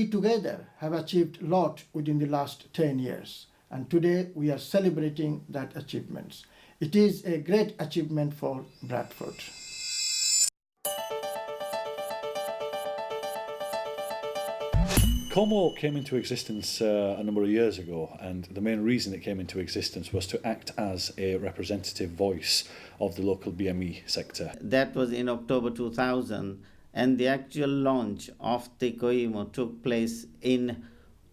we together have achieved a lot within the last 10 years, and today we are celebrating that achievements. It is a great achievement for Bradford. Coemo came into existence a number of years ago, and the main reason it came into existence was to act as a representative voice of the local BME sector. That was in October 2000, and the actual launch of the Coemo took place in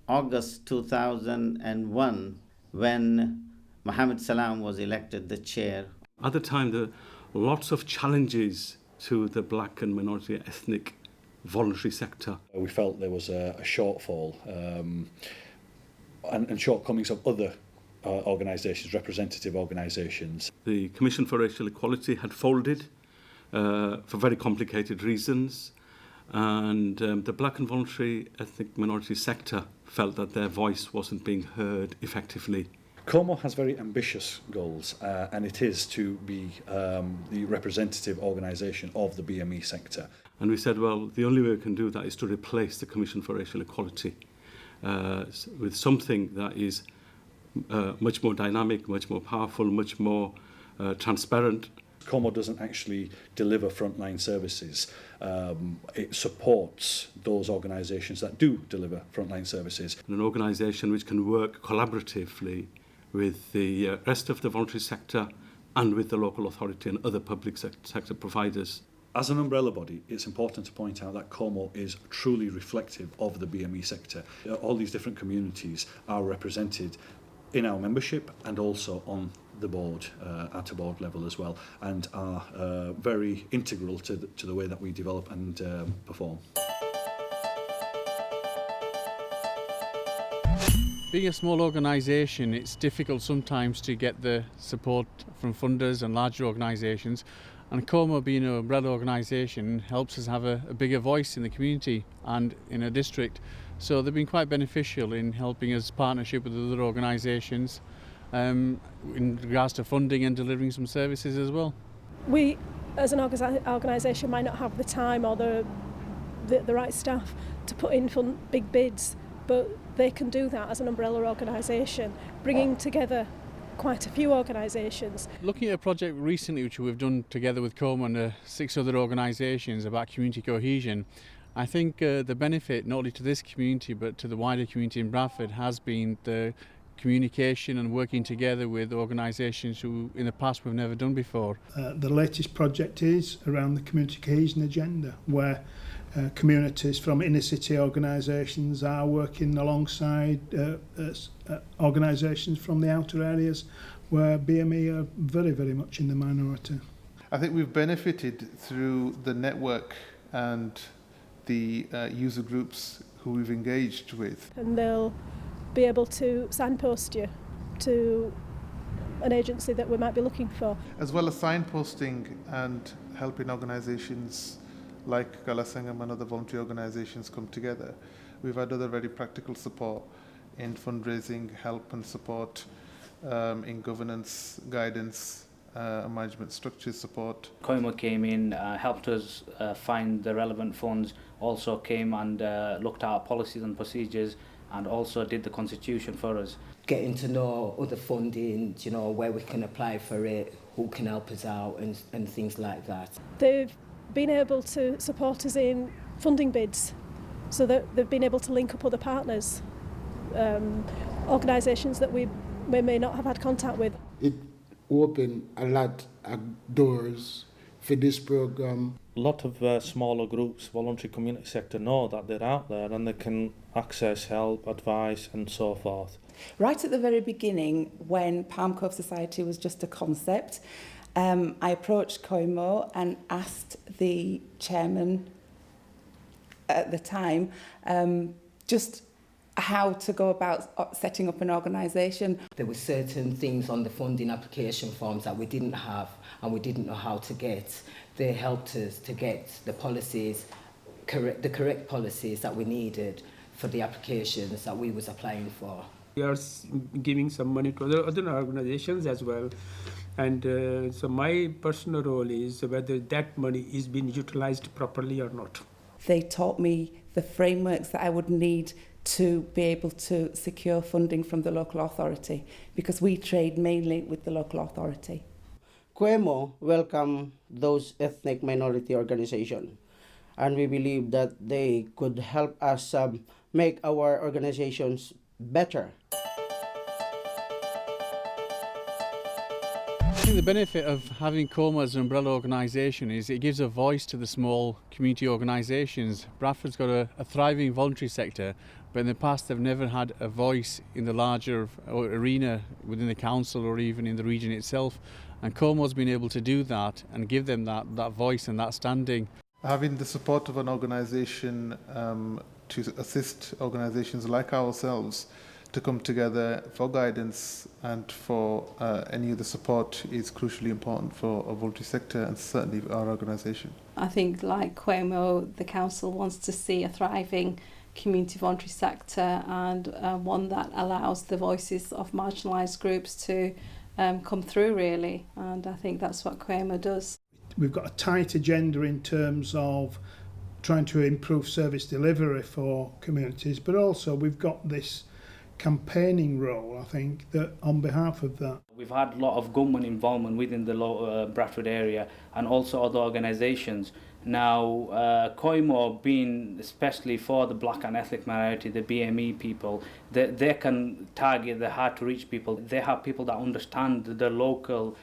August 2001 when Mohammed Salam was elected the chair. At the time, there were lots of challenges to the black and minority ethnic voluntary sector. We felt there was a shortfall and shortcomings of other organisations, representative organisations. The Commission for Racial Equality had folded for very complicated reasons, and the black and voluntary ethnic minority sector felt that their voice wasn't being heard effectively. Coemo has very ambitious goals, and it is to be the representative organisation of the BME sector. And we said, well, the only way we can do that is to replace the Commission for Racial Equality with something that is much more dynamic, much more powerful, much more transparent. Coemo doesn't actually deliver frontline services. It supports those organisations that do deliver frontline services. An organisation which can work collaboratively with the rest of the voluntary sector and with the local authority and other public sector providers. As an umbrella body, it's important to point out that Coemo is truly reflective of the BME sector. All these different communities are represented in our membership and also on the board, at a board level as well, and are very integral to the way that we develop and perform. Being a small organisation, it's difficult sometimes to get the support from funders and larger organisations, and Coemo, being an umbrella organisation, helps us have a bigger voice in the community and in a district. So they've been quite beneficial in helping us partnership with other organisations in regards to funding and delivering some services as well. We, as an organisation, might not have the time or the right staff to put in for big bids, but they can do that as an umbrella organisation, bringing together quite a few organisations. Looking at a project recently which we've done together with Coemo and 6 other organisations about community cohesion, I think the benefit not only to this community but to the wider community in Bradford has been the communication and working together with organisations who in the past we've never done before. The latest project is around the community cohesion agenda, where communities from inner city organisations are working alongside organisations from the outer areas where BME are very, very much in the minority. I think we've benefited through the network and the user groups who we've engaged with. And they'll be able to signpost you to an agency that we might be looking for. As well as signposting and helping organisations like Galasangam and other voluntary organisations come together, we've had other very practical support in fundraising, help and support, in governance, guidance, management structures support. Coemo came in, helped us find the relevant funds, also came and looked at our policies and procedures, and also did the constitution for us. Getting to know other funding, you know, where we can apply for it, who can help us out and things like that. They've been able to support us in funding bids, so that they've been able to link up other partners, organisations that we may not have had contact with. It opened a lot of doors for this programme. A lot of smaller groups, voluntary community sector, know that they're out there and they can access help, advice and so forth. Right at the very beginning, when Palm Cove Society was just a concept, I approached Coemo and asked the chairman at the time just how to go about setting up an organisation. There were certain things on the funding application forms that we didn't have and we didn't know how to get. They helped us to get the policies, the correct policies that we needed for the applications that we was applying for. We are giving some money to other organisations as well, and so my personal role is whether that money is being utilised properly or not. They taught me the frameworks that I would need to be able to secure funding from the local authority, because we trade mainly with the local authority. Coemo welcome those ethnic minority organizations, and we believe that they could help us make our organizations better. I think the benefit of having Coemo as an umbrella organisation is it gives a voice to the small community organisations. Bradford's got a thriving voluntary sector, but in the past they've never had a voice in the larger arena within the council or even in the region itself. And Coemo's been able to do that and give them that voice and that standing. Having the support of an organisation to assist organisations like ourselves to come together for guidance and for any of the support is crucially important for a voluntary sector and certainly our organisation. I think, like Coemo, the council wants to see a thriving community voluntary sector and one that allows the voices of marginalised groups to come through, really, and I think that's what Coemo does. We've got a tight agenda in terms of trying to improve service delivery for communities, but also we've got this campaigning role, I think, that on behalf of that. We've had a lot of government involvement within the Bradford area and also other organisations. Now, Coemo being especially for the black and ethnic minority, the BME people, they can target the hard to reach people. They have people that understand the local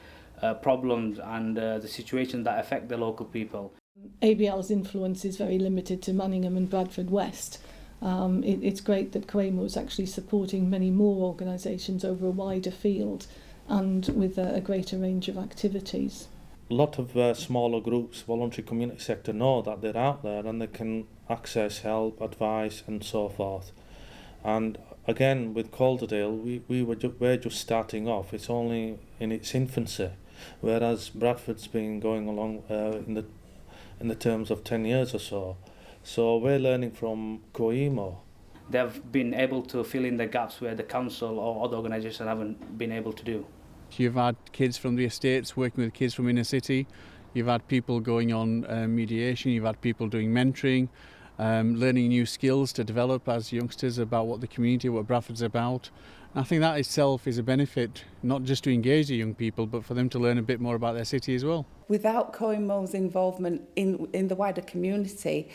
problems and the situations that affect the local people. ABL's influence is very limited to Manningham and Bradford West. It's great that Coemo is actually supporting many more organisations over a wider field and with a greater range of activities. A lot of smaller groups, voluntary community sector, know that they're out there and they can access help, advice and so forth. And again, with Calderdale, we're just starting off. It's only in its infancy, whereas Bradford's been going along in the terms of 10 years or so. So we're learning from Coemo. They've been able to fill in the gaps where the council or other organisations haven't been able to do. You've had kids from the estates working with kids from inner city, you've had people going on mediation, you've had people doing mentoring, learning new skills to develop as youngsters about what the community, what Bradford's about. And I think that itself is a benefit, not just to engage the young people, but for them to learn a bit more about their city as well. Without Coemo's involvement in the wider community,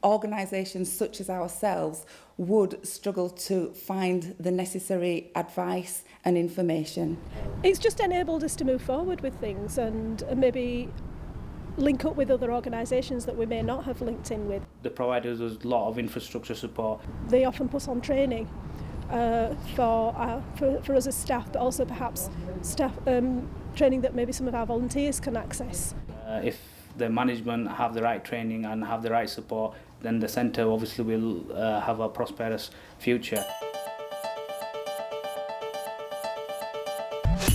organisations such as ourselves would struggle to find the necessary advice and information. It's just enabled us to move forward with things and maybe link up with other organisations that we may not have linked in with. They provide us a lot of infrastructure support. They often put on training for us as staff, but also perhaps staff training that maybe some of our volunteers can access. If the management have the right training and have the right support, then the centre obviously will have a prosperous future.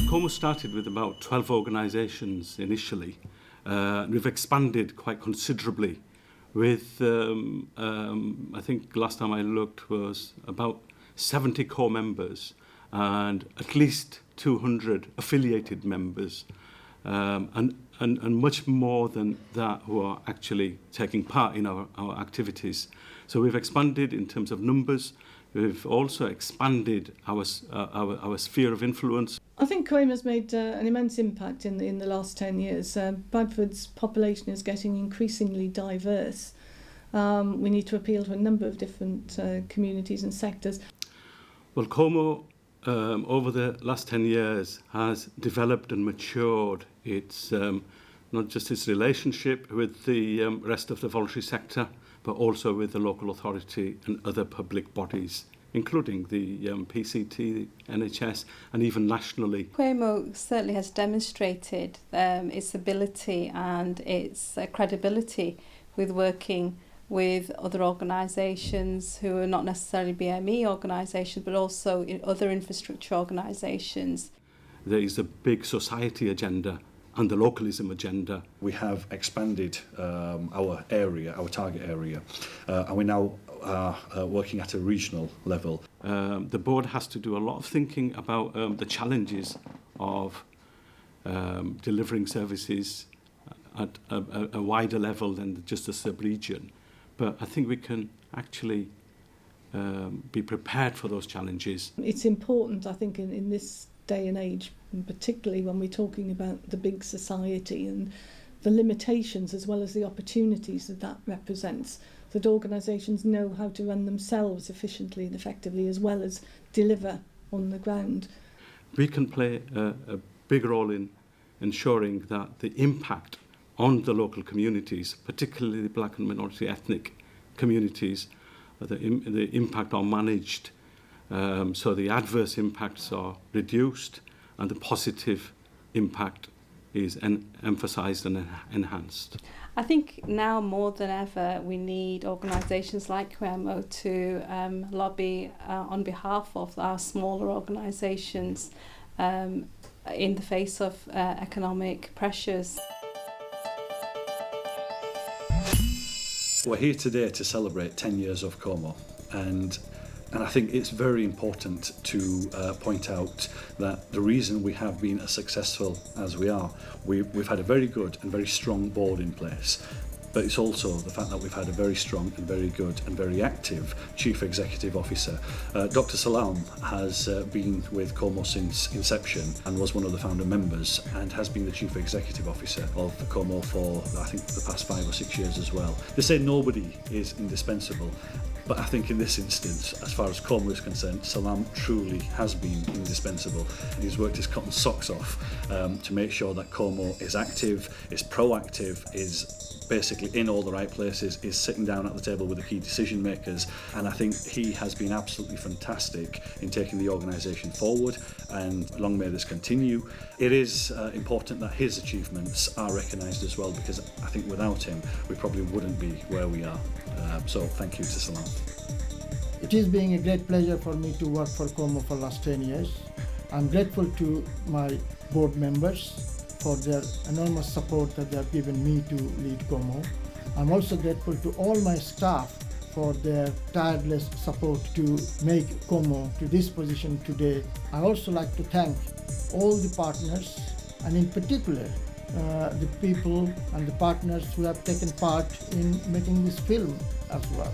Coemo started with about 12 organisations initially. We've expanded quite considerably with, I think last time I looked was about 70 core members and at least 200 affiliated members and much more than that who are actually taking part in our activities. So we've expanded in terms of numbers. We've also expanded our sphere of influence. I think Coemo has made an immense impact in the last 10 years. Bradford's population is getting increasingly diverse. We need to appeal to a number of different communities and sectors. Well, Coemo over the last 10 years has developed and matured its not just its relationship with the rest of the voluntary sector, but also with the local authority and other public bodies, including the PCT, NHS, and even nationally. Coemo certainly has demonstrated its ability and its credibility with working with other organisations who are not necessarily BME organisations, but also in other infrastructure organisations. There is a big society agenda and the localism agenda. We have expanded our area, our target area, and we now are working at a regional level. The board has to do a lot of thinking about the challenges of delivering services at a wider level than just a sub-region. But I think we can actually be prepared for those challenges. It's important, I think, in this day and age, and particularly when we're talking about the big society and the limitations as well as the opportunities that that represents, that organisations know how to run themselves efficiently and effectively as well as deliver on the ground. We can play a big role in ensuring that the impact on the local communities, particularly the black and minority ethnic communities, the impact are managed, so the adverse impacts are reduced and the positive impact is emphasised and enhanced. I think now more than ever we need organisations like Coemo to lobby on behalf of our smaller organisations in the face of economic pressures. We're here today to celebrate 10 years of Coemo, and I think it's very important to point out that the reason we have been as successful as we are, we've had a very good and very strong board in place, but it's also the fact that we've had a very strong and very good and very active Chief Executive Officer. Dr. Salam has been with Coemo since inception and was one of the founder members and has been the Chief Executive Officer of Coemo for, I think, the past 5 or 6 years as well. They say nobody is indispensable, but I think in this instance, as far as Coemo is concerned, Salam truly has been indispensable. He's worked his cotton socks off to make sure that Coemo is active, is proactive, is basically in all the right places, is sitting down at the table with the key decision makers, and I think he has been absolutely fantastic in taking the organisation forward, and long may this continue. It is important that his achievements are recognised as well, because I think without him we probably wouldn't be where we are. So thank you to Salam. It is being a great pleasure for me to work for Coemo for the last 10 years. I'm grateful to my board members for their enormous support that they have given me to lead Coemo. I'm also grateful to all my staff for their tireless support to make Coemo to this position today. I also like to thank all the partners, and in particular the people and the partners who have taken part in making this film as well.